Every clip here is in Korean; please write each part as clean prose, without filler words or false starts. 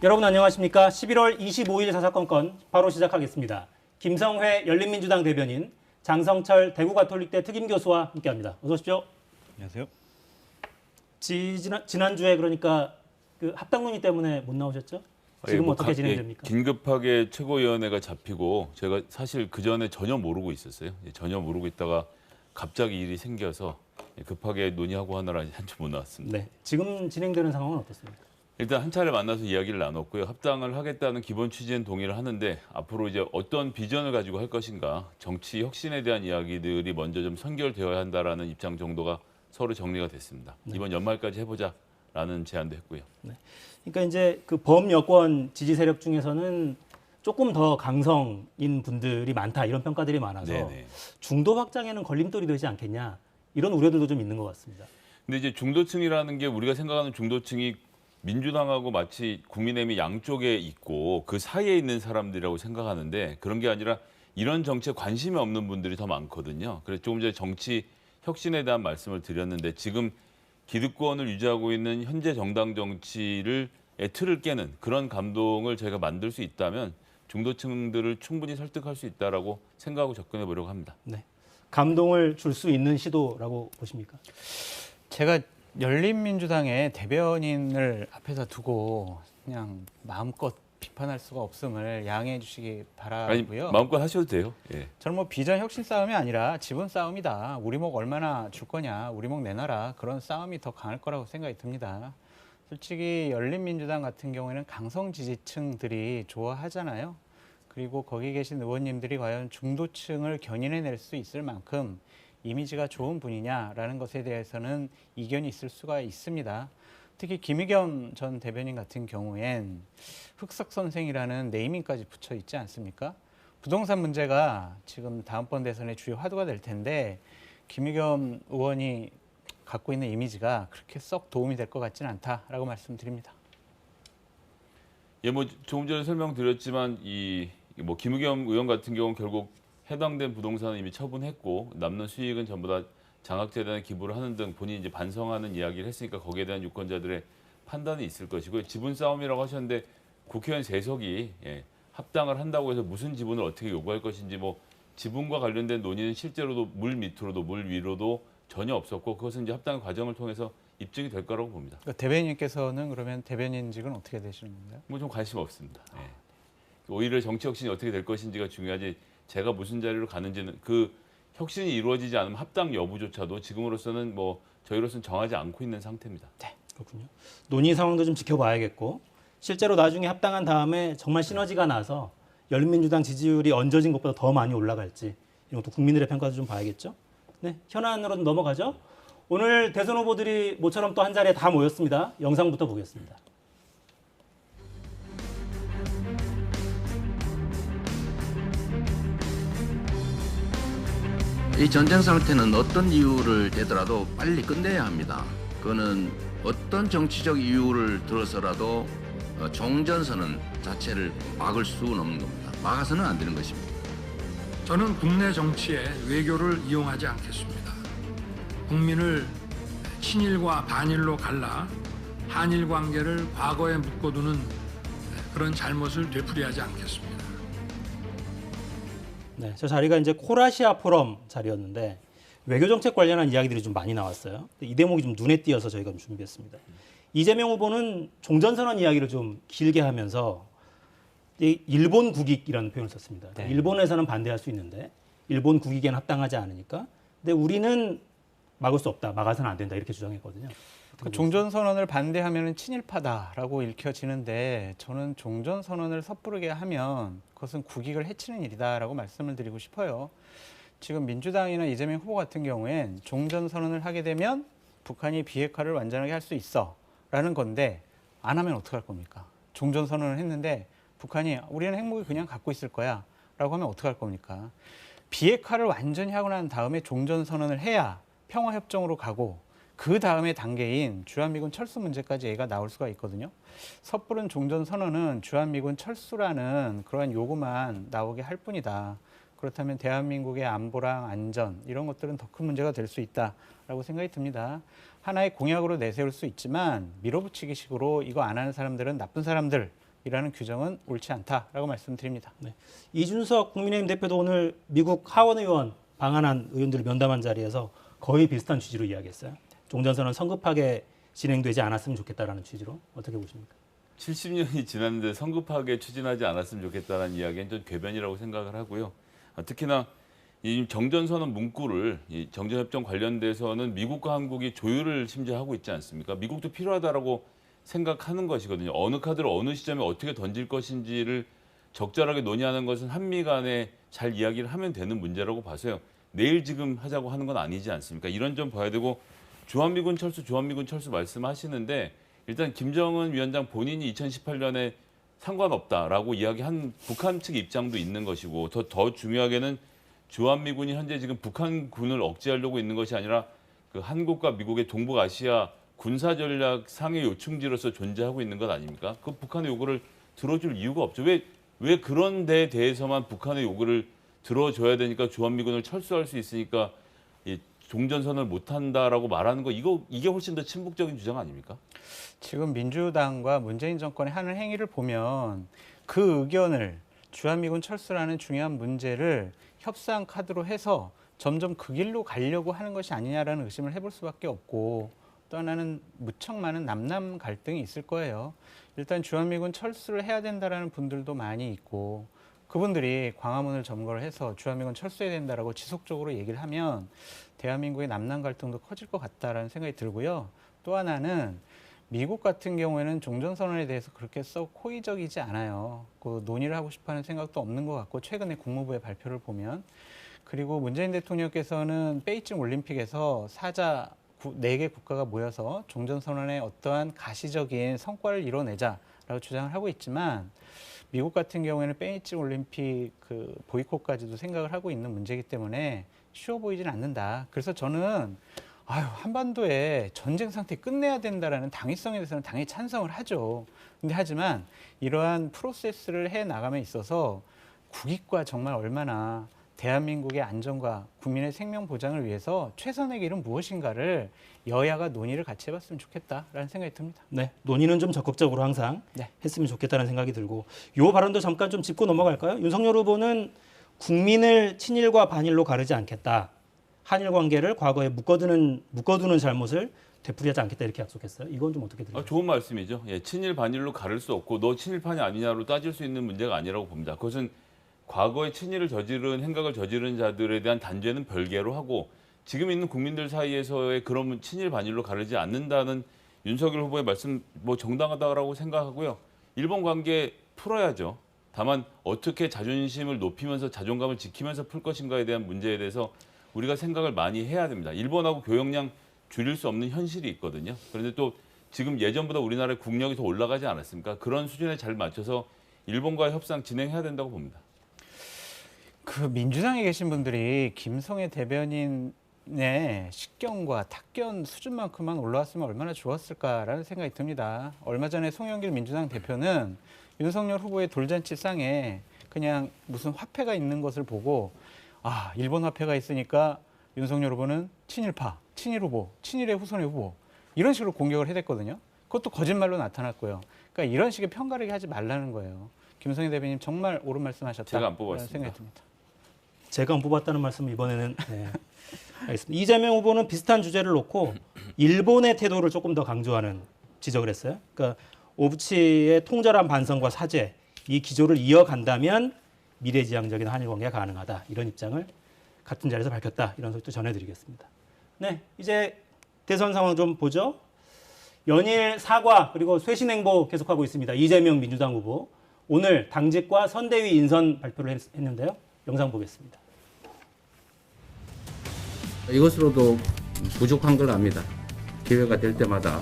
여러분 안녕하십니까? 11월 25일 사사건건 바로 시작하겠습니다. 김성회 열린민주당 대변인, 장성철 대구가톨릭대 특임교수와 함께합니다. 어서 오십시오. 안녕하세요. 지난주에 그러니까 그 합당 논의 때문에 못 나오셨죠? 지금 어떻게 진행됩니까? 긴급하게 최고위원회가 잡히고 제가 사실 그 전에 전혀 모르고 있었어요. 전혀 모르고 있다가 갑자기 일이 생겨서 급하게 논의하고 하느라 한 주 못 나왔습니다. 네, 지금 진행되는 상황은 어떻습니까? 일단 한 차례 만나서 이야기를 나눴고요. 합당을 하겠다는 기본 취지는 동의를 하는데 앞으로 이제 어떤 비전을 가지고 할 것인가, 정치 혁신에 대한 이야기들이 먼저 좀 선결되어야 한다라는 입장 정도가 서로 정리가 됐습니다. 네. 이번 연말까지 해보자라는 제안도 했고요. 네. 그러니까 이제 그 범여권 지지 세력 중에서는 조금 더 강성인 분들이 많다 이런 평가들이 많아서 네네. 중도 확장에는 걸림돌이 되지 않겠냐 이런 우려들도 좀 있는 것 같습니다. 근데 이제 중도층이라는 게 우리가 생각하는 중도층이 민주당하고 마치 국민의힘이 양쪽에 있고 그 사이에 있는 사람들이라고 생각하는데 그런 게 아니라 이런 정치에 관심이 없는 분들이 더 많거든요. 그래서 조금 전에 정치 혁신에 대한 말씀을 드렸는데 지금 기득권을 유지하고 있는 현재 정당 정치를 틀을 깨는 그런 감동을 저희가 만들 수 있다면 중도층들을 충분히 설득할 수 있다라고 생각하고 접근해 보려고 합니다. 네. 감동을 줄 수 있는 시도라고 보십니까? 제가 열린민주당의 대변인을 앞에서 두고 그냥 마음껏 비판할 수가 없음을 양해해 주시기 아니, 바라고요. 마음껏 하셔도 돼요. 예. 저는 뭐 비전 혁신 싸움이 아니라 지분 싸움이다. 우리 목 얼마나 줄 거냐, 우리 목 내놔라. 그런 싸움이 더 강할 거라고 생각이 듭니다. 솔직히 열린민주당 같은 경우에는 강성 지지층들이 좋아하잖아요. 그리고 거기 계신 의원님들이 과연 중도층을 견인해낼 수 있을 만큼 이미지가 좋은 분이냐라는 것에 대해서는 이견이 있을 수가 있습니다. 특히 김의겸 전 대변인 같은 경우엔 흑석 선생이라는 네이밍까지 붙여 있지 않습니까? 부동산 문제가 지금 다음번 대선의 주요 화두가 될 텐데 김의겸 의원이 갖고 있는 이미지가 그렇게 썩 도움이 될 것 같지는 않다라고 말씀드립니다. 예, 뭐 조금 전에 설명드렸지만 뭐 김의겸 의원 같은 경우는 결국 해당된 부동산은 이미 처분했고 남는 수익은 전부 다 장학재단에 기부를 하는 등 본인이 이제 반성하는 이야기를 했으니까 거기에 대한 유권자들의 판단이 있을 것이고 지분 싸움이라고 하셨는데 국회의원 세석이 합당을 한다고 해서 무슨 지분을 어떻게 요구할 것인지 뭐 지분과 관련된 논의는 실제로도 물 밑으로도 물 위로도 전혀 없었고 그것은 이제 합당 과정을 통해서 입증이 될 거라고 봅니다. 그러니까 대변인께서는 그러면 대변인직은 어떻게 되시는 건가요? 뭐 좀 관심 없습니다. 오히려 정치 혁신이 어떻게 될 것인지가 중요하지 제가 무슨 자리로 가는지는 그 혁신이 이루어지지 않으면 합당 여부조차도 지금으로서는 뭐 저희로서는 정하지 않고 있는 상태입니다. 네, 그렇군요. 논의 상황도 좀 지켜봐야겠고 실제로 나중에 합당한 다음에 정말 시너지가 나서 열린민주당 지지율이 얹어진 것보다 더 많이 올라갈지 이런 것도 국민들의 평가도 좀 봐야겠죠. 네, 현안으로 넘어가죠. 오늘 대선 후보들이 모처럼 또 한 자리에 다 모였습니다. 영상부터 보겠습니다. 이 전쟁 상태는 어떤 이유를 대더라도 빨리 끝내야 합니다. 그거는 어떤 정치적 이유를 들어서라도 종전선언 자체를 막을 수는 없는 겁니다. 막아서는 안 되는 것입니다. 저는 국내 정치에 외교를 이용하지 않겠습니다. 국민을 친일과 반일로 갈라 한일 관계를 과거에 묶어두는 그런 잘못을 되풀이하지 않겠습니다. 네, 저 자리가 이제 코라시아 포럼 자리였는데 외교정책 관련한 이야기들이 좀 많이 나왔어요. 이 대목이 좀 눈에 띄어서 저희가 좀 준비했습니다. 이재명 후보는 종전선언 이야기를 좀 길게 하면서 일본 국익이라는 표현을 썼습니다. 네. 일본에서는 반대할 수 있는데 일본 국익에는 합당하지 않으니까. 근데 우리는 막을 수 없다, 막아서는 안 된다 이렇게 주장했거든요. 그 종전선언을 반대하면 친일파다라고 읽혀지는데 저는 종전선언을 섣부르게 하면 그것은 국익을 해치는 일이다라고 말씀을 드리고 싶어요. 지금 민주당이나 이재명 후보 같은 경우엔 종전선언을 하게 되면 북한이 비핵화를 완전하게 할 수 있어라는 건데 안 하면 어떡할 겁니까? 종전선언을 했는데 북한이 우리는 핵무기 그냥 갖고 있을 거야 라고 하면 어떡할 겁니까? 비핵화를 완전히 하고 난 다음에 종전선언을 해야 평화협정으로 가고 그 다음에 단계인 주한미군 철수 문제까지 얘가 나올 수가 있거든요. 섣부른 종전선언은 주한미군 철수라는 그러한 요구만 나오게 할 뿐이다. 그렇다면 대한민국의 안보랑 안전 이런 것들은 더 큰 문제가 될 수 있다라고 생각이 듭니다. 하나의 공약으로 내세울 수 있지만 밀어붙이기식으로 이거 안 하는 사람들은 나쁜 사람들 이라는 규정은 옳지 않다라고 말씀드립니다. 네. 이준석 국민의힘 대표도 오늘 미국 하원 의원 방한한 의원들을 면담한 자리에서 거의 비슷한 취지로 이야기했어요. 종전선언 성급하게 진행되지 않았으면 좋겠다라는 취지로 어떻게 보십니까? 70년이 지났는데 성급하게 추진하지 않았으면 좋겠다는 이야기는 좀 궤변이라고 생각을 하고요. 특히나 이 정전선언 문구를 이 정전협정 관련돼서는 미국과 한국이 조율을 심지어 하고 있지 않습니까? 미국도 필요하다라고 생각하는 것이거든요. 어느 카드를 어느 시점에 어떻게 던질 것인지를 적절하게 논의하는 것은 한미 간에 잘 이야기를 하면 되는 문제라고 봐서요. 내일 지금 하자고 하는 건 아니지 않습니까? 이런 점 봐야 되고 주한미군 철수 말씀하시는데 일단 김정은 위원장 본인이 2018년에 상관없다라고 이야기한 북한 측 입장도 있는 것이고 더 중요하게는 주한미군이 현재 지금 북한군을 억제하려고 있는 것이 아니라 그 한국과 미국의 동북아시아 군사전략 상해 요충지로서 존재하고 있는 것 아닙니까? 그 북한의 요구를 들어줄 이유가 없죠. 왜 그런 데에 대해서만 북한의 요구를 들어줘야 되니까 주한미군을 철수할 수 있으니까 이 종전선언을 못한다라고 말하는 거 이게 훨씬 더 친북적인 주장 아닙니까? 지금 민주당과 문재인 정권이 하는 행위를 보면 그 의견을 주한미군 철수라는 중요한 문제를 협상 카드로 해서 점점 그 길로 가려고 하는 것이 아니냐라는 의심을 해볼 수밖에 없고 또 하나는 무척 많은 남남 갈등이 있을 거예요. 일단 주한미군 철수를 해야 된다라는 분들도 많이 있고 그분들이 광화문을 점거를 해서 주한미군 철수해야 된다라고 지속적으로 얘기를 하면 대한민국의 남남 갈등도 커질 것 같다라는 생각이 들고요. 또 하나는 미국 같은 경우에는 종전선언에 대해서 그렇게 썩 호의적이지 않아요. 그 논의를 하고 싶어하는 생각도 없는 것 같고 최근에 국무부의 발표를 보면 그리고 문재인 대통령께서는 베이징 올림픽에서 사자 4개 국가가 모여서 종전선언의 어떠한 가시적인 성과를 이뤄내자라고 주장을 하고 있지만 미국 같은 경우에는 베이징 올림픽 그 보이콧까지도 생각을 하고 있는 문제이기 때문에 쉬워 보이진 않는다. 그래서 저는 한반도에 전쟁 상태 끝내야 된다라는 당위성에 대해서는 당연히 찬성을 하죠. 근데 하지만 이러한 프로세스를 해 나감에 있어서 국익과 정말 얼마나 대한민국의 안전과 국민의 생명 보장을 위해서 최선의 길은 무엇인가를 여야가 논의를 같이 해봤으면 좋겠다라는 생각이 듭니다. 네, 논의는 좀 적극적으로 항상 했으면 좋겠다는 생각이 들고 요 발언도 잠깐 좀 짚고 넘어갈까요? 윤석열 후보는 국민을 친일과 반일로 가르지 않겠다. 한일 관계를 과거에 묶어두는 잘못을 되풀이하지 않겠다 이렇게 약속했어요. 이건 좀 어떻게 들려요? 좋은 말씀이죠. 예, 친일 반일로 가를 수 없고 너 친일판이 아니냐로 따질 수 있는 문제가 아니라고 봅니다. 그것은 과거에 친일을 행각을 저지른 자들에 대한 단죄는 별개로 하고 지금 있는 국민들 사이에서의 그런 친일 반일로 가르지 않는다는 윤석열 후보의 말씀 정당하다고 생각하고요. 일본 관계 풀어야죠. 다만 어떻게 자존심을 높이면서 자존감을 지키면서 풀 것인가에 대한 문제에 대해서 우리가 생각을 많이 해야 됩니다. 일본하고 교역량 줄일 수 없는 현실이 있거든요. 그런데 또 지금 예전보다 우리나라의 국력이 더 올라가지 않았습니까? 그런 수준에 잘 맞춰서 일본과의 협상 진행해야 된다고 봅니다. 그 민주당에 계신 분들이 김성애 대변인의 식견과 탁견 수준만큼만 올라왔으면 얼마나 좋았을까라는 생각이 듭니다. 얼마 전에 송영길 민주당 대표는 윤석열 후보의 돌잔치 상에 그냥 무슨 화폐가 있는 것을 보고 일본 화폐가 있으니까 윤석열 후보는 친일파, 친일 후보, 친일의 후손의 후보 이런 식으로 공격을 해댔거든요. 그것도 거짓말로 나타났고요. 그러니까 이런 식의 편가르기 하지 말라는 거예요. 김성애 대변인 정말 옳은 말씀하셨다. 제가 안 뽑았습니다. 생각이 듭니다. 제가 안 뽑았다는 말씀을 이번에는 알겠습니다. 이재명 후보는 비슷한 주제를 놓고 일본의 태도를 조금 더 강조하는 지적을 했어요. 그러니까 오부치의 통절한 반성과 사죄 이 기조를 이어간다면 미래지향적인 한일 관계가 가능하다. 이런 입장을 같은 자리에서 밝혔다. 이런 소식도 전해드리겠습니다. 네, 이제 대선 상황 좀 보죠. 연일 사과 그리고 쇄신 행보 계속하고 있습니다. 이재명 민주당 후보 오늘 당직과 선대위 인선 발표를 했는데요. 영상 보겠습니다. 이것으로도 부족한 걸 압니다. 기회가 될 때마다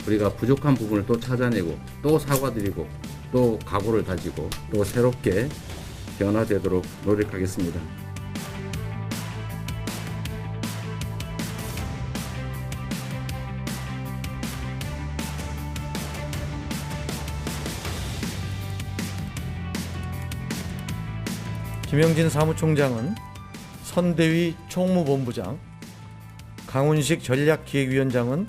우리가 부족한 부분을 또 찾아내고 또 사과드리고 또 각오를 다지고 또 새롭게 변화되도록 노력하겠습니다. 김영진 사무총장은 선대위 총무본부장, 강훈식 전략기획위원장은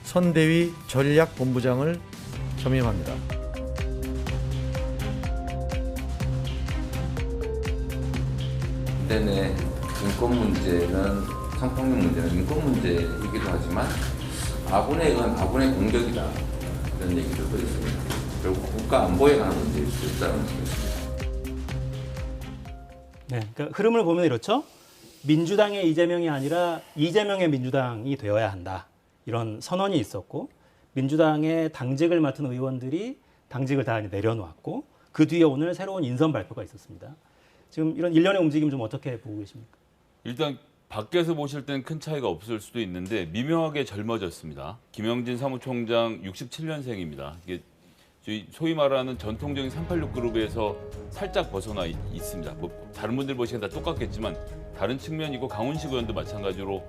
선대위 전략본부장을 첨예합니다. 내내 인권 문제는 성폭력 문제는 인권 문제이기도 하지만 아군에 의한 아군의 공격이다 이런 얘기도 있습니다. 결국 국가 안보에 관한 문제일 수 있다는 것입니다. 네, 그러니까 흐름을 보면 이렇죠. 민주당의 이재명이 아니라 이재명의 민주당이 되어야 한다. 이런 선언이 있었고 민주당의 당직을 맡은 의원들이 당직을 다 내려놓았고 그 뒤에 오늘 새로운 인선 발표가 있었습니다. 지금 이런 일련의 움직임 좀 어떻게 보고 계십니까? 일단 밖에서 보실 때는 큰 차이가 없을 수도 있는데 미묘하게 젊어졌습니다. 김영진 사무총장 67년생입니다. 이게 소위 말하는 전통적인 386 그룹에서 살짝 벗어나 있습니다. 뭐 다른 분들 보시기엔 다 똑같겠지만 다른 측면이고 강훈식 의원도 마찬가지로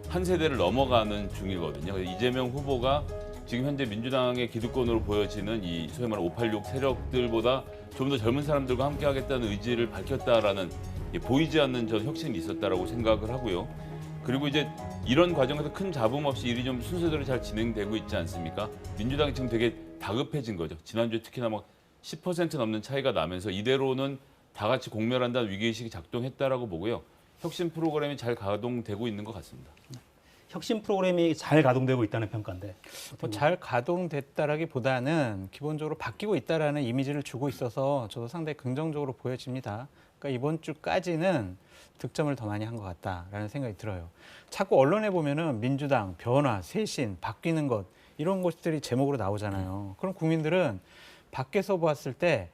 한 세대를 넘어가는 중이거든요. 이재명 후보가 지금 현재 민주당의 기득권으로 보여지는 이 소위 말하는 586 세력들보다 좀 더 젊은 사람들과 함께하겠다는 의지를 밝혔다라는 보이지 않는 전 혁신이 있었다라고 생각을 하고요. 그리고 이제 이런 과정에서 큰 잡음 없이 일이 좀 순서대로 잘 진행되고 있지 않습니까? 민주당이 지금 되게 다급해진 거죠. 지난주에 특히나 막 10% 넘는 차이가 나면서 이대로는 다 같이 공멸한다는 위기의식이 작동했다라고 보고요. 혁신 프로그램이 잘 가동되고 있는 것 같습니다. 혁신 프로그램이 잘 가동되고 있다는 평가인데 잘 가동됐다라기보다는 기본적으로 바뀌고 있다라는 이미지를 주고 있어서 저도 상당히 긍정적으로 보여집니다. 그러니까 이번 주까지는 득점을 더 많이 한 것 같다라는 생각이 들어요. 자꾸 언론에 보면은 민주당, 변화, 쇄신, 바뀌는 것 이런 것들이 제목으로 나오잖아요. 그럼 국민들은 밖에서 보았을 때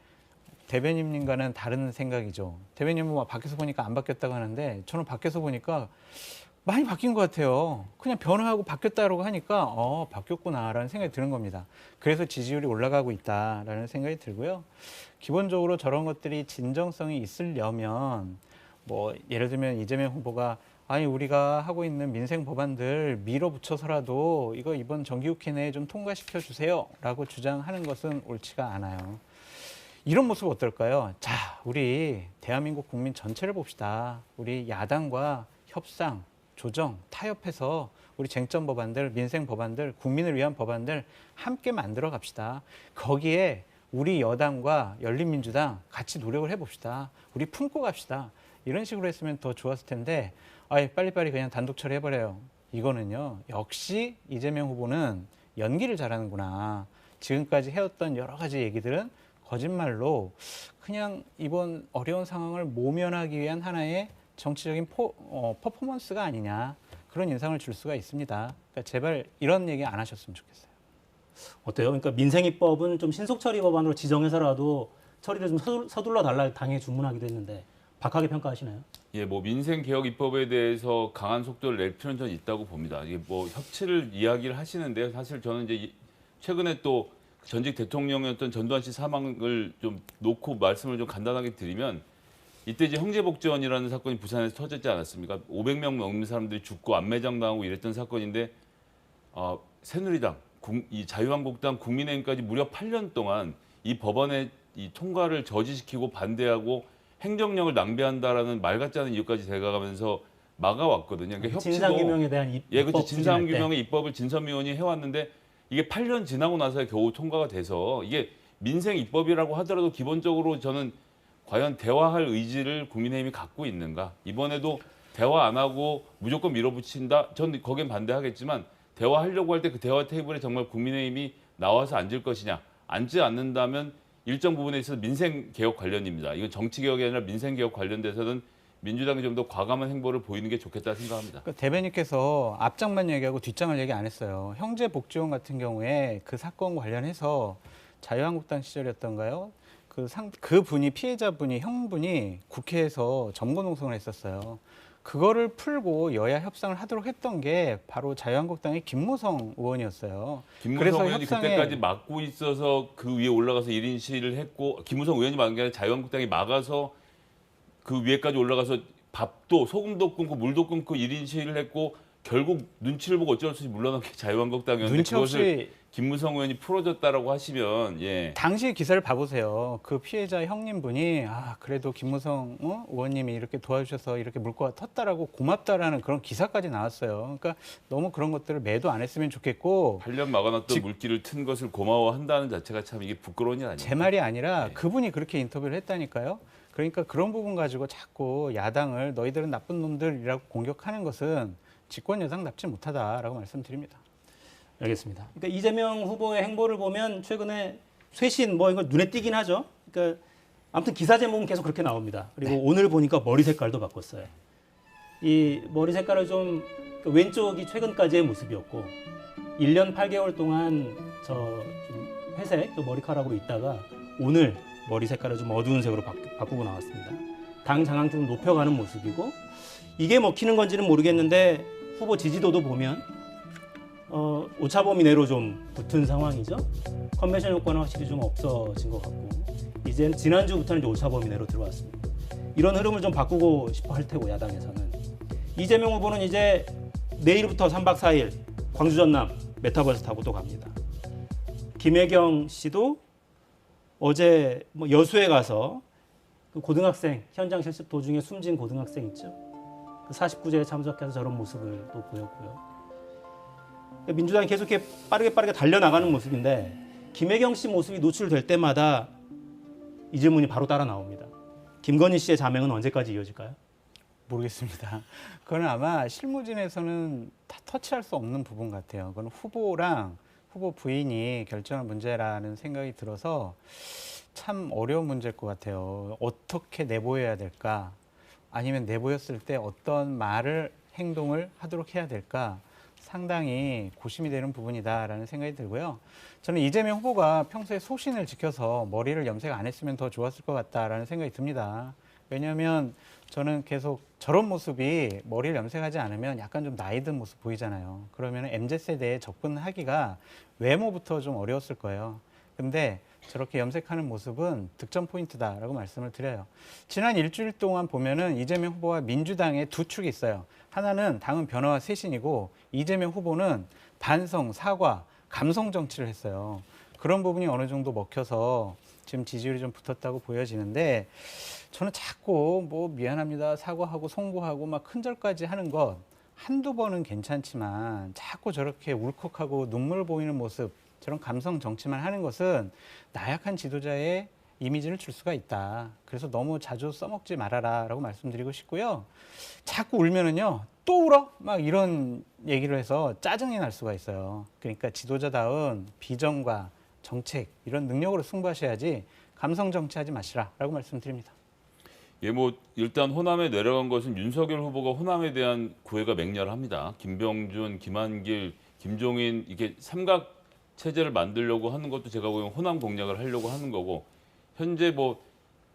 대변인님과는 다른 생각이죠. 대변인은 밖에서 보니까 안 바뀌었다고 하는데 저는 밖에서 보니까 많이 바뀐 것 같아요. 그냥 변화하고 바뀌었다고 하니까 바뀌었구나라는 생각이 드는 겁니다. 그래서 지지율이 올라가고 있다라는 생각이 들고요. 기본적으로 저런 것들이 진정성이 있으려면 뭐 예를 들면 이재명 후보가 아니 우리가 하고 있는 민생 법안들 밀어붙여서라도 이거 이번 정기국회 내에 좀 통과시켜 주세요라고 주장하는 것은 옳지가 않아요. 이런 모습 어떨까요? 자, 우리 대한민국 국민 전체를 봅시다. 우리 야당과 협상, 조정, 타협해서 우리 쟁점 법안들, 민생 법안들, 국민을 위한 법안들 함께 만들어 갑시다. 거기에 우리 여당과 열린민주당 같이 노력을 해봅시다. 우리 품고 갑시다. 이런 식으로 했으면 더 좋았을 텐데 빨리빨리 그냥 단독 처리해버려요. 이거는요. 역시 이재명 후보는 연기를 잘하는구나. 지금까지 해왔던 여러 가지 얘기들은 거짓말로 그냥 이번 어려운 상황을 모면하기 위한 하나의 정치적인 퍼포먼스가 아니냐. 그런 인상을 줄 수가 있습니다. 그러니까 제발 이런 얘기 안 하셨으면 좋겠어요. 어때요? 그러니까 민생입법은 좀 신속처리 법안으로 지정해서라도 처리를 좀 서둘러 달라 당에 주문하기도 했는데 박하게 평가하시나요? 예, 뭐 민생 개혁 입법에 대해서 강한 속도를 낼 필요는 저는 있다고 봅니다. 이게 뭐 협치를 이야기를 하시는데 사실 저는 이제 최근에 또 전직 대통령이었던 전두환 씨 사망을 좀 놓고 말씀을 좀 간단하게 드리면 이때 이제 형제복지원이라는 사건이 부산에서 터졌지 않았습니까? 500명 넘는 사람들이 죽고 안매장 당하고 이랬던 사건인데 새누리당, 이 자유한국당, 국민의힘까지 무려 8년 동안 이 법안의 이 통과를 저지시키고 반대하고 행정력을 낭비한다라는 말 같지 않은 이유까지 대가가면서 막아왔거든요. 그러니까 진상규명에 대한 그렇죠. 진상규명의 입법을 진선미원이 해왔는데 이게 8년 지나고 나서 겨우 통과가 돼서 이게 민생 입법이라고 하더라도 기본적으로 저는 과연 대화할 의지를 국민의힘이 갖고 있는가? 이번에도 대화 안 하고 무조건 밀어붙인다? 전 거기엔 반대하겠지만 대화하려고 할 때 그 대화 테이블에 정말 국민의힘이 나와서 앉을 것이냐? 앉지 않는다면 일정 부분에 있어서 민생 개혁 관련입니다. 이건 정치 개혁이 아니라 민생 개혁 관련돼서는 민주당이 좀 더 과감한 행보를 보이는 게 좋겠다 생각합니다. 그러니까 대변인께서 앞장만 얘기하고 뒷장을 얘기 안 했어요. 형제복지원 같은 경우에 그 사건 관련해서 자유한국당 시절이었던가요? 그 분이 피해자분이 형분이 국회에서 점거 농성을 했었어요. 그거를 풀고 여야 협상을 하도록 했던 게 바로 자유한국당의 김무성 의원이었어요. 김무성 의원이 그때까지 막고 있어서 그 위에 올라가서 1인 시위를 했고 김무성 의원이 막은 게 아니라 자유한국당이 막아서 그 위에까지 올라가서 밥도 소금도 끊고 물도 끊고 1인 시위를 했고 결국 눈치를 보고 어쩔 수 없이 물러난 게 자유한국당이었는데 눈치 그것을 없이 김무성 의원이 풀어줬다라고 하시면 당시 기사를 봐보세요. 그 피해자 형님분이 그래도 김무성 의원님이 이렇게 도와주셔서 이렇게 물꼬가 텄다라고 고맙다라는 그런 기사까지 나왔어요. 그러니까 너무 그런 것들을 매도 안 했으면 좋겠고 8년 막아놨던 물길을 튼 것을 고마워한다는 자체가 참 이게 부끄러운 일 아닙니까? 제 말이 아니라 네. 그분이 그렇게 인터뷰를 했다니까요. 그러니까 그런 부분 가지고 자꾸 야당을 너희들은 나쁜 놈들이라고 공격하는 것은 집권 여당답지 못하다라고 말씀드립니다. 알겠습니다. 그러니까 이재명 후보의 행보를 보면 최근에 쇄신 뭐 이거 눈에 띄긴 하죠. 그러니까 아무튼 기사 제목은 계속 그렇게 나옵니다. 그리고 오늘 보니까 머리 색깔도 바꿨어요. 이 머리 색깔을 좀 왼쪽이 최근까지의 모습이었고 1년 8개월 동안 좀 회색 머리카락으로 있다가 오늘 머리 색깔을 좀 어두운 색으로 바꾸고 나왔습니다. 당 장악도 좀 높여가는 모습이고 이게 먹히는 건지는 모르겠는데 후보 지지도도 보면 오차범위 내로 좀 붙은 상황이죠. 컨벤션 효과는 확실히 좀 없어진 것 같고 이제 지난주부터는 이제 오차범위 내로 들어왔습니다. 이런 흐름을 좀 바꾸고 싶어 할 테고 야당에서는 이재명 후보는 이제 내일부터 3박 4일 광주 전남 메타버스 타고 또 갑니다. 김혜경 씨도 어제 뭐 여수에 가서 그 고등학생 현장 실습 도중에 숨진 고등학생 있죠. 그 49제에 참석해서 저런 모습을 또 보였고요. 민주당이 계속 이렇게 빠르게 달려나가는 모습인데 김혜경 씨 모습이 노출될 때마다 이 질문이 바로 따라 나옵니다. 김건희 씨의 자명은 언제까지 이어질까요? 모르겠습니다. 그건 아마 실무진에서는 다 터치할 수 없는 부분 같아요. 그건 후보랑 후보 부인이 결정할 문제라는 생각이 들어서 참 어려운 문제일 것 같아요. 어떻게 내보여야 될까? 아니면 내보였을 때 어떤 말을 행동을 하도록 해야 될까? 상당히 고심이 되는 부분이다라는 생각이 들고요. 저는 이재명 후보가 평소에 소신을 지켜서 머리를 염색 안 했으면 더 좋았을 것 같다라는 생각이 듭니다. 왜냐하면 저는 계속 저런 모습이 머리를 염색하지 않으면 약간 좀 나이 든 모습 보이잖아요. 그러면 MZ세대에 접근하기가 외모부터 좀 어려웠을 거예요. 근데 저렇게 염색하는 모습은 득점 포인트다라고 말씀을 드려요. 지난 일주일 동안 보면은 이재명 후보와 민주당의 두 축이 있어요. 하나는 당은 변화와 쇄신이고 이재명 후보는 반성, 사과, 감성 정치를 했어요. 그런 부분이 어느 정도 먹혀서 지금 지지율이 좀 붙었다고 보여지는데 저는 자꾸 뭐 미안합니다, 사과하고 송구하고 막 큰절까지 하는 것 한두 번은 괜찮지만 자꾸 저렇게 울컥하고 눈물 보이는 모습 저런 감성 정치만 하는 것은 나약한 지도자의 이미지를 줄 수가 있다. 그래서 너무 자주 써먹지 말아라라고 말씀드리고 싶고요. 자꾸 울면은요 또 울어? 막 이런 얘기를 해서 짜증이 날 수가 있어요. 그러니까 지도자다운 비전과 정책 이런 능력으로 승부하셔야지 감성 정치하지 마시라라고 말씀드립니다. 예, 뭐 일단 호남에 내려간 것은 윤석열 후보가 호남에 대한 구애가 맹렬합니다. 김병준, 김한길, 김종인 이게 삼각 체제를 만들려고 하는 것도 제가 보기엔 호남 공략을 하려고 하는 거고 현재 뭐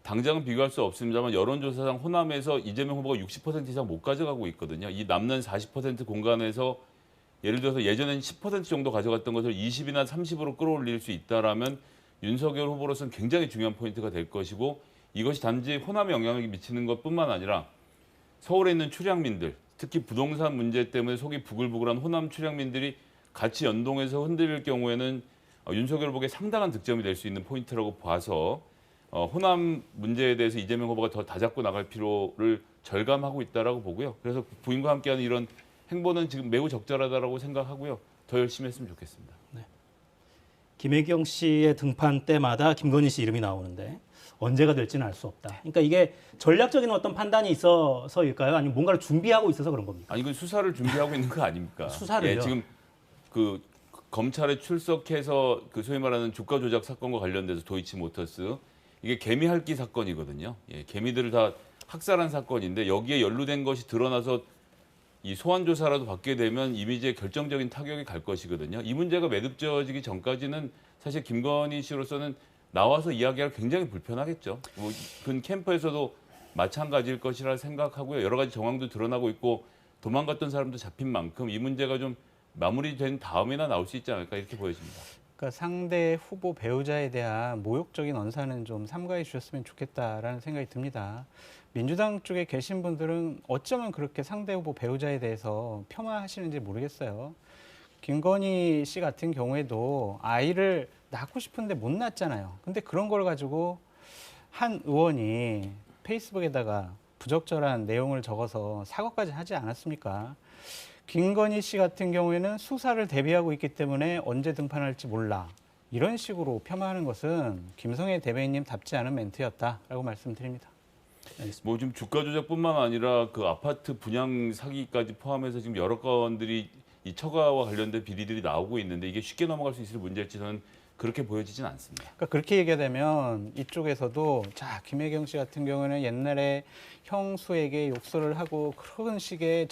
당장은 비교할 수 없습니다만 여론조사상 호남에서 이재명 후보가 60% 이상 못 가져가고 있거든요. 이 남는 40% 공간에서 예를 들어서 예전엔 10% 정도 가져갔던 것을 20이나 30으로 끌어올릴 수 있다라면 윤석열 후보로서는 굉장히 중요한 포인트가 될 것이고 이것이 단지 호남에 영향을 미치는 것뿐만 아니라 서울에 있는 출향민들, 특히 부동산 문제 때문에 속이 부글부글한 호남 출향민들이 같이 연동해서 흔들릴 경우에는 윤석열 후보에게 상당한 득점이 될 수 있는 포인트라고 봐서 호남 문제에 대해서 이재명 후보가 더 다잡고 나갈 필요를 절감하고 있다라고 보고요. 그래서 부인과 함께하는 이런 행보는 지금 매우 적절하다라고 생각하고요. 더 열심히 했으면 좋겠습니다. 네. 김혜경 씨의 등판 때마다 김건희 씨 이름이 나오는데 언제가 될지는 알 수 없다. 그러니까 이게 전략적인 어떤 판단이 있어서일까요? 아니면 뭔가를 준비하고 있어서 그런 겁니까? 아니, 이건 수사를 준비하고 있는 거 아닙니까? 수사를요? 예, 지금 그 검찰에 출석해서 그 소위 말하는 주가 조작 사건과 관련돼서 도이치모터스 이게 개미 핥기 사건이거든요. 예, 개미들을 다 학살한 사건인데 여기에 연루된 것이 드러나서 이 소환 조사라도 받게 되면 이미지에 결정적인 타격이 갈 것이거든요. 이 문제가 매듭지어지기 전까지는 사실 김건희 씨로서는 나와서 이야기할 굉장히 불편하겠죠. 뭐 그 캠프에서도 마찬가지일 것이라 생각하고요. 여러 가지 정황도 드러나고 있고 도망갔던 사람도 잡힌 만큼 이 문제가 좀 마무리된 다음에나 나올 수 있지 않을까 이렇게 보여집니다. 그러니까 상대 후보 배우자에 대한 모욕적인 언사는 좀 삼가해 주셨으면 좋겠다라는 생각이 듭니다. 민주당 쪽에 계신 분들은 어쩌면 그렇게 상대 후보 배우자에 대해서 폄하하시는지 모르겠어요. 김건희 씨 같은 경우에도 아이를 낳고 싶은데 못 낳았잖아요. 근데 그런 걸 가지고 한 의원이 페이스북에다가 부적절한 내용을 적어서 사과까지 하지 않았습니까? 김건희 씨 같은 경우에는 수사를 대비하고 있기 때문에 언제 등판할지 몰라. 이런 식으로 폄하하는 것은 김성애 대변인님답지 않은 멘트였다라고 말씀드립니다. 뭐 지금 주가 조작뿐만 아니라 그 아파트 분양 사기까지 포함해서 지금 여러 건들이 이 처가와 관련된 비리들이 나오고 있는데 이게 쉽게 넘어갈 수 있을 문제일지 저는 그렇게 보여지진 않습니다. 그러니까 그렇게 얘기하면 이쪽에서도 자 김혜경 씨 같은 경우는 옛날에 형수에게 욕설을 하고 그런 식의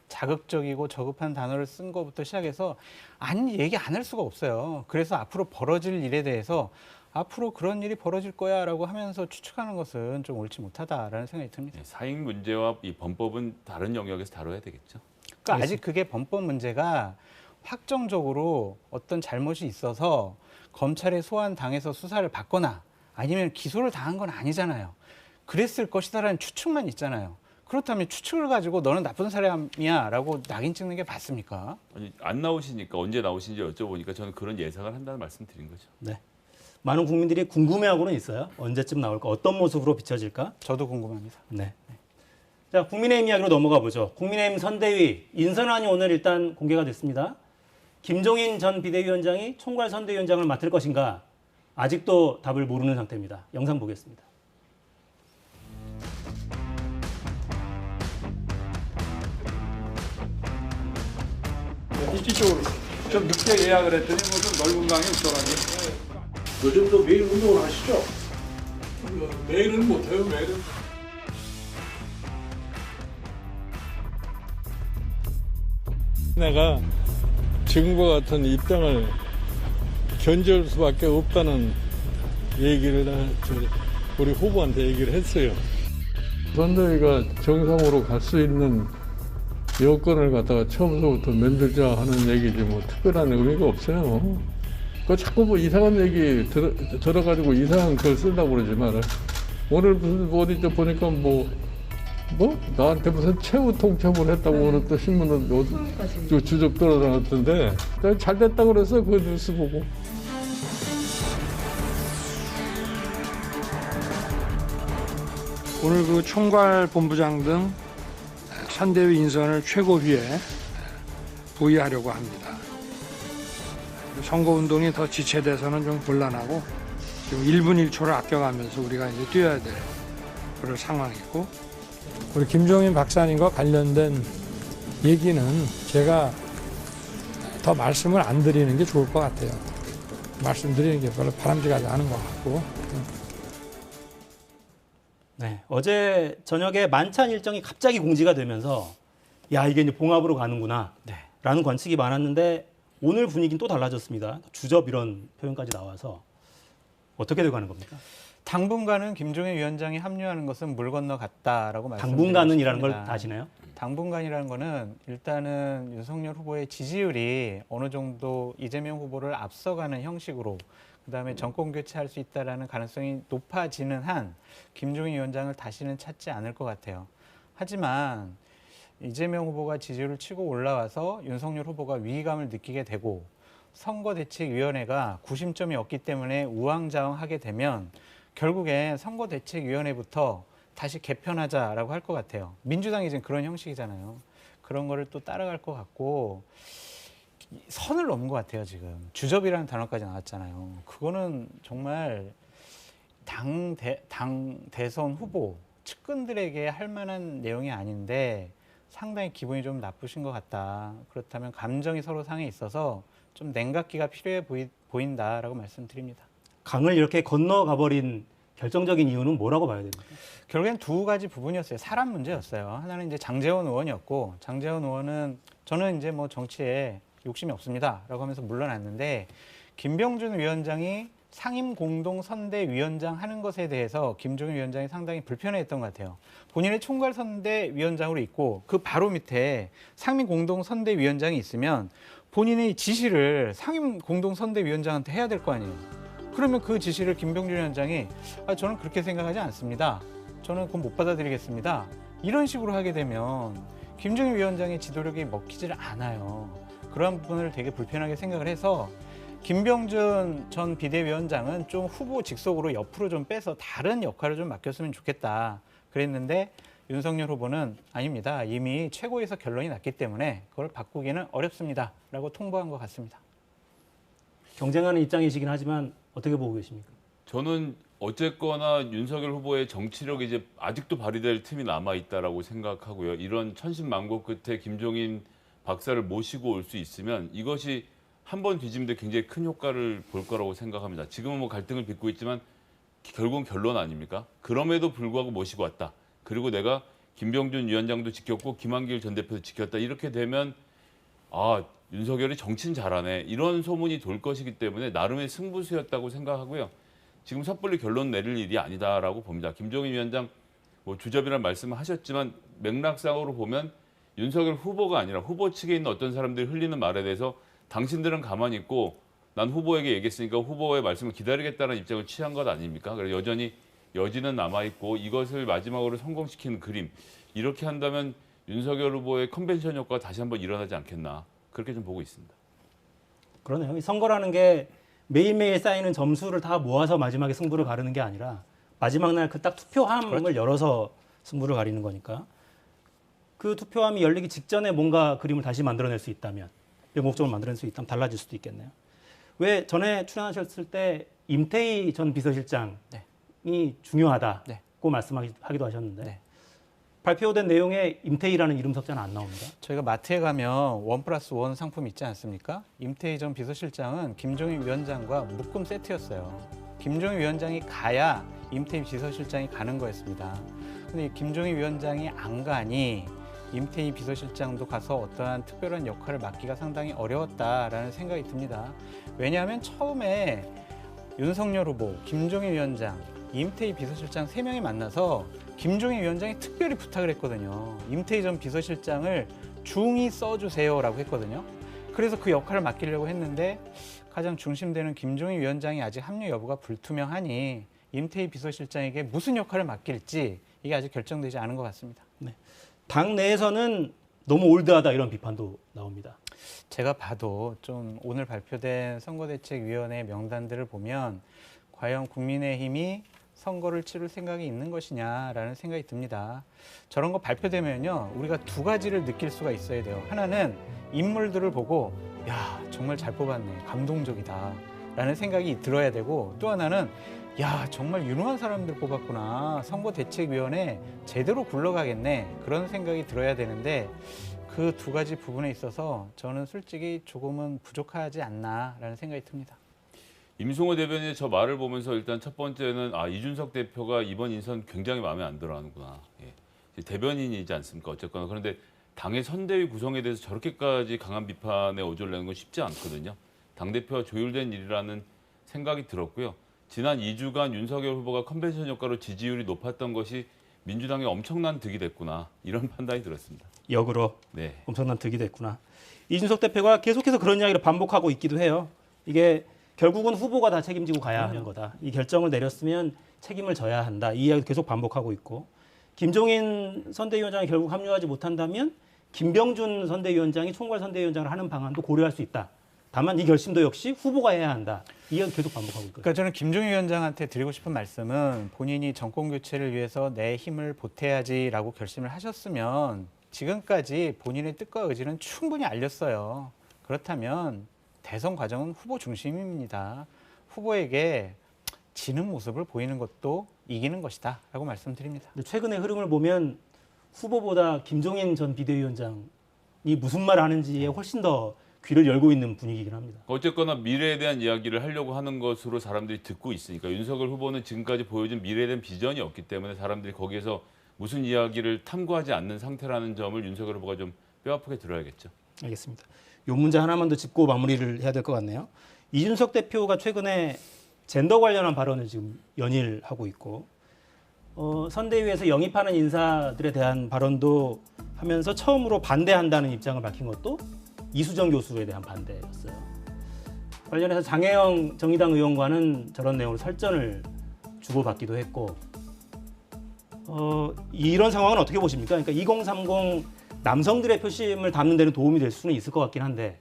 자극적이고 저급한 단어를 쓴 것부터 시작해서 아니 얘기 안 할 수가 없어요. 그래서 앞으로 벌어질 일에 대해서 앞으로 그런 일이 벌어질 거야라고 하면서 추측하는 것은 좀 옳지 못하다라는 생각이 듭니다. 네, 사익 문제와 이 범법은 다른 영역에서 다뤄야 되겠죠. 그러니까 아직 그게 범법 문제가 확정적으로 어떤 잘못이 있어서 검찰에 소환당해서 수사를 받거나 아니면 기소를 당한 건 아니잖아요. 그랬을 것이다라는 추측만 있잖아요. 그렇다면 추측을 가지고 너는 나쁜 사람이야 라고 낙인 찍는 게 맞습니까? 아니, 안 나오시니까 언제 나오신지 여쭤보니까 저는 그런 예상을 한다는 말씀 드린 거죠. 네. 많은 국민들이 궁금해하고는 있어요. 언제쯤 나올까? 어떤 모습으로 비춰질까? 저도 궁금합니다. 네. 자, 국민의힘 이야기로 넘어가 보죠. 국민의힘 선대위 인선안이 오늘 일단 공개가 됐습니다. 김종인 전 비대위원장이 총괄 선대위원장을 맡을 것인가? 아직도 답을 모르는 상태입니다. 영상 보겠습니다. 이쪽으로 좀 늦게 예약을 했더니 무슨 넓은 방에 있더라고요. 요즘도 매일 운동을 하시죠? 매일은 못해요, 매일은. 내가 지금과 같은 입장을 견제할 수밖에 없다는 얘기를 우리 후보한테 얘기를 했어요. 선대위가 정상으로 갈 수 있는 여건을 갖다가 처음부터 만들자 하는 얘기지 뭐 특별한 의미가 없어요. 그 자꾸 뭐 이상한 얘기 들어가지고 이상한 글 쓴다고 그러지 마라. 오늘 무슨 어디 좀 보니까 뭐 나한테 무슨 최후 통첩을 했다고 오늘 또 신문은 주접 떨어졌던데 잘 됐다고 그래서 그 뉴스 보고. 오늘 그 총괄 본부장 등 선대위 인선을 최고위에 부의하려고 합니다. 선거운동이 더 지체돼서는 좀 곤란하고 지금 1분 1초를 아껴가면서 우리가 이제 뛰어야 될 그런 상황이고 우리 김종인 박사님과 관련된 얘기는 제가 더 말씀을 안 드리는 게 좋을 것 같아요. 말씀드리는 게 별로 바람직하지 않은 것 같고. 네, 어제 저녁에 만찬 일정이 갑자기 공지가 되면서 야 이게 이제 봉합으로 가는구나 라는 관측이 많았는데 오늘 분위기는 또 달라졌습니다. 주접 이런 표현까지 나와서 어떻게 돼가는 겁니까? 당분간은 김종인 위원장이 합류하는 것은 물 건너 갔다라고 말씀드리고 당분간은이라는 걸 싶습니다. 다시나요? 당분간이라는 거는 일단은 윤석열 후보의 지지율이 어느 정도 이재명 후보를 앞서가는 형식으로 그다음에 정권 교체할 수 있다라는 가능성이 높아지는 한 김종인 위원장을 다시는 찾지 않을 것 같아요. 하지만 이재명 후보가 지지율을 치고 올라와서 윤석열 후보가 위기감을 느끼게 되고 선거대책위원회가 구심점이 없기 때문에 우왕좌왕하게 되면 결국엔 선거대책위원회부터 다시 개편하자라고 할 것 같아요. 민주당이 지금 그런 형식이잖아요. 그런 거를 또 따라갈 것 같고 선을 넘은 것 같아요. 지금 주접이라는 단어까지 나왔잖아요. 그거는 정말 당 대선 후보 측근들에게 할 만한 내용이 아닌데 상당히 기분이 좀 나쁘신 것 같다. 그렇다면 감정이 서로 상해 있어서 좀 냉각기가 필요해 보인다라고 말씀드립니다. 강을 이렇게 건너가버린 결정적인 이유는 뭐라고 봐야 됩니까? 결국엔 두 가지 부분이었어요. 사람 문제였어요. 하나는 이제 장제원 의원이었고 장제원 의원은 저는 이제 뭐 정치에 욕심이 없습니다라고 하면서 물러났는데 김병준 위원장이 상임공동선대위원장 하는 것에 대해서 김종인 위원장이 상당히 불편해했던 것 같아요. 본인의 총괄선대위원장으로 있고 그 바로 밑에 상임공동선대위원장이 있으면 본인의 지시를 상임 공동선대위원장한테 해야 될 거 아니에요. 그러면 그 지시를 김병준 위원장이 저는 그렇게 생각하지 않습니다. 저는 그건 못 받아들이겠습니다. 이런 식으로 하게 되면 김종인 위원장의 지도력이 먹히질 않아요. 그런 부분을 되게 불편하게 생각을 해서 김병준 전 비대위원장은 좀 후보 직속으로 옆으로 좀 빼서 다른 역할을 좀 맡겼으면 좋겠다. 그랬는데 윤석열 후보는 아닙니다. 이미 최고에서 결론이 났기 때문에 그걸 바꾸기는 어렵습니다. 라고 통보한 것 같습니다. 경쟁하는 입장이시긴 하지만 어떻게 보고 계십니까? 저는 어쨌거나 윤석열 후보의 정치력이 이제 아직도 발휘될 틈이 남아 있다라고 생각하고요. 이런 천신만고 끝에 김종인 박사를 모시고 올 수 있으면 이것이 한 번 뒤집는데 굉장히 큰 효과를 볼 거라고 생각합니다. 지금은 뭐 갈등을 빚고 있지만 결국은 결론 아닙니까? 그럼에도 불구하고 모시고 왔다. 그리고 내가 김병준 위원장도 지켰고 김한길 전 대표도 지켰다. 이렇게 되면 윤석열이 정치는 잘하네. 이런 소문이 돌 것이기 때문에 나름의 승부수였다고 생각하고요. 지금 섣불리 결론 내릴 일이 아니다라고 봅니다. 김종인 위원장 뭐 주접이라는 말씀을 하셨지만 맥락상으로 보면 윤석열 후보가 아니라 후보 측에 있는 어떤 사람들이 흘리는 말에 대해서 당신들은 가만히 있고 난 후보에게 얘기했으니까 후보의 말씀을 기다리겠다는 입장을 취한 것 아닙니까? 그래서 여전히 여지는 남아있고 이것을 마지막으로 성공시키는 그림. 이렇게 한다면 윤석열 후보의 컨벤션 효과가 다시 한번 일어나지 않겠나. 그렇게 좀 보고 있습니다. 그러네요. 이 선거라는 게 매일매일 쌓이는 점수를 다 모아서 마지막에 승부를 가르는 게 아니라 마지막 날 그 딱 투표함을 열어서 승부를 가리는 거니까 그 투표함이 열리기 직전에 뭔가 그림을 다시 만들어낼 수 있다면 명목적으로 만들어낼 수 있다면 달라질 수도 있겠네요. 왜 전에 출연하셨을 때 임태희 전 비서실장이 중요하다고 말씀하기도 하셨는데 발표된 내용에 임태희라는 이름 석자는 안 나옵니다. 저희가 마트에 가면 1+1 상품 있지 않습니까? 임태희 전 비서실장은 김종인 위원장과 묶음 세트였어요. 김종인 위원장이 가야 임태희 비서실장이 가는 거였습니다. 근데 김종인 위원장이 안 가니 임태희 비서실장도 가서 어떠한 특별한 역할을 맡기가 상당히 어려웠다라는 생각이 듭니다. 왜냐하면 처음에 윤석열 후보, 김종인 위원장, 임태희 비서실장 3명이 만나서 김종인 위원장이 특별히 부탁을 했거든요. 임태희 전 비서실장을 중히 써주세요라고 했거든요. 그래서 그 역할을 맡기려고 했는데 가장 중심되는 김종인 위원장이 아직 합류 여부가 불투명하니 임태희 비서실장에게 무슨 역할을 맡길지 이게 아직 결정되지 않은 것 같습니다. 네. 당 내에서는 너무 올드하다 이런 비판도 나옵니다. 제가 봐도 좀 오늘 발표된 선거대책위원회 명단들을 보면 과연 국민의힘이 선거를 치를 생각이 있는 것이냐라는 생각이 듭니다. 저런 거 발표되면요, 우리가 두 가지를 느낄 수가 있어야 돼요. 하나는 인물들을 보고 야, 정말 잘 뽑았네, 감동적이다 라는 생각이 들어야 되고, 또 하나는 야, 정말 유능한 사람들 뽑았구나, 선거대책위원회 제대로 굴러가겠네, 그런 생각이 들어야 되는데 그 두 가지 부분에 있어서 저는 솔직히 조금은 부족하지 않나라는 생각이 듭니다. 임승호 대변인의 저 말을 보면서 일단 첫 번째는 이준석 대표가 이번 인선 굉장히 마음에 안 들어하는구나. 예. 대변인이지 않습니까? 어쨌거나. 그런데 당의 선대위 구성에 대해서 저렇게까지 강한 비판에 어조를 내는 건 쉽지 않거든요. 당대표와 조율된 일이라는 생각이 들었고요. 지난 2주간 윤석열 후보가 컨벤션 효과로 지지율이 높았던 것이 민주당에 엄청난 득이 됐구나. 이런 판단이 들었습니다. 역으로 네. 엄청난 득이 됐구나. 이준석 대표가 계속해서 그런 이야기를 반복하고 있기도 해요. 이게 결국은 후보가 다 책임지고 가야 하는 거다. 이 결정을 내렸으면 책임을 져야 한다. 이 이야기도 계속 반복하고 있고, 김종인 선대위원장이 결국 합류하지 못한다면 김병준 선대위원장이 총괄 선대위원장을 하는 방안도 고려할 수 있다. 다만 이 결심도 역시 후보가 해야 한다. 이 이야기 계속 반복하고 있거든요. 그러니까 저는 김종인 위원장한테 드리고 싶은 말씀은 본인이 정권 교체를 위해서 내 힘을 보태야지라고 결심을 하셨으면 지금까지 본인의 뜻과 의지는 충분히 알렸어요. 그렇다면 대선 과정은 후보 중심입니다. 후보에게 지는 모습을 보이는 것도 이기는 것이다 라고 말씀드립니다. 근데 최근의 흐름을 보면 후보보다 김종인 전 비대위원장이 무슨 말을 하는지에 훨씬 더 귀를 열고 있는 분위기이긴 합니다. 어쨌거나 미래에 대한 이야기를 하려고 하는 것으로 사람들이 듣고 있으니까 윤석열 후보는 지금까지 보여준 미래에 대한 비전이 없기 때문에 사람들이 거기에서 무슨 이야기를 탐구하지 않는 상태라는 점을 윤석열 후보가 좀 뼈아프게 들어야겠죠. 알겠습니다. 이 문제 하나만 더 짚고 마무리를 해야 될 것 같네요. 이준석 대표가 최근에 젠더 관련한 발언을 지금 연일하고 있고, 선대위에서 영입하는 인사들에 대한 발언도 하면서 처음으로 반대한다는 입장을 밝힌 것도 이수정 교수에 대한 반대였어요. 관련해서 장혜영 정의당 의원과는 저런 내용으로 설전을 주고받기도 했고 이런 상황은 어떻게 보십니까? 그러니까 2030 남성들의 표심을 담는 데는 도움이 될 수는 있을 것 같긴 한데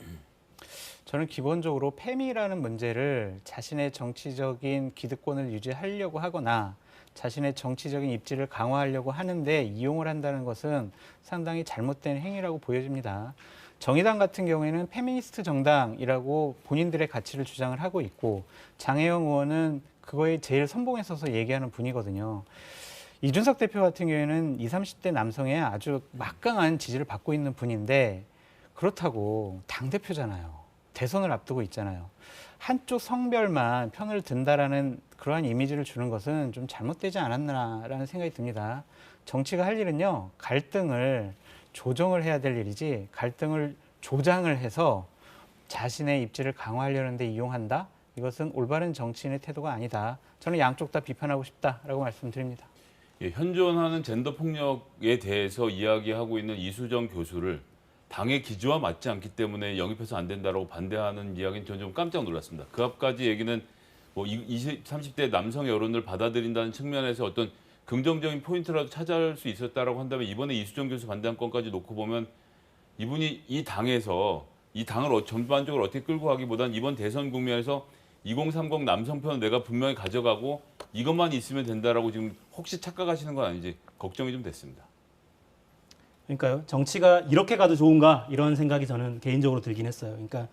저는 기본적으로 페미라는 문제를 자신의 정치적인 기득권을 유지하려고 하거나 자신의 정치적인 입지를 강화하려고 하는데 이용을 한다는 것은 상당히 잘못된 행위라고 보여집니다. 정의당 같은 경우에는 페미니스트 정당이라고 본인들의 가치를 주장을 하고 있고 장혜영 의원은 그거에 제일 선봉에 서서 얘기하는 분이거든요. 이준석 대표 같은 경우에는 20, 30대 남성의 아주 막강한 지지를 받고 있는 분인데 그렇다고 당대표잖아요. 대선을 앞두고 있잖아요. 한쪽 성별만 편을 든다라는 그러한 이미지를 주는 것은 좀 잘못되지 않았나라는 생각이 듭니다. 정치가 할 일은요, 갈등을 조정을 해야 될 일이지 갈등을 조장을 해서 자신의 입지를 강화하려는 데 이용한다? 이것은 올바른 정치인의 태도가 아니다. 저는 양쪽 다 비판하고 싶다라고 말씀드립니다. 예, 현존하는 젠더 폭력에 대해서 이야기하고 있는 이수정 교수를 당의 기조와 맞지 않기 때문에 영입해서 안 된다라고 반대하는 이야기는 저는 좀 깜짝 놀랐습니다. 그 앞까지 얘기는 뭐 20, 30대 남성 여론을 받아들인다는 측면에서 어떤 긍정적인 포인트라도 찾아올 수 있었다라고 한다면 이번에 이수정 교수 반대한 건까지 놓고 보면 이분이 이 당에서 이 당을 전반적으로 어떻게 끌고 가기보다는 이번 대선 국면에서 2030 남성편 내가 분명히 가져가고 이것만 있으면 된다라고 지금 혹시 착각하시는 건 아닌지 걱정이 좀 됐습니다. 그러니까요. 정치가 이렇게 가도 좋은가 이런 생각이 저는 개인적으로 들긴 했어요. 그러니까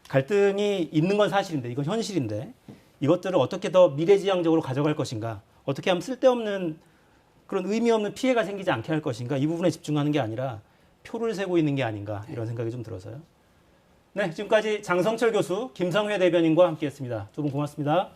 갈등이 있는 건 사실인데 이건 현실인데 이것들을 어떻게 더 미래지향적으로 가져갈 것인가 어떻게 하면 쓸데없는 그런 의미 없는 피해가 생기지 않게 할 것인가 이 부분에 집중하는 게 아니라 표를 세고 있는 게 아닌가 이런 생각이 좀 들어서요. 네, 지금까지 장성철 교수, 김성회 대변인과 함께했습니다. 두 분 고맙습니다.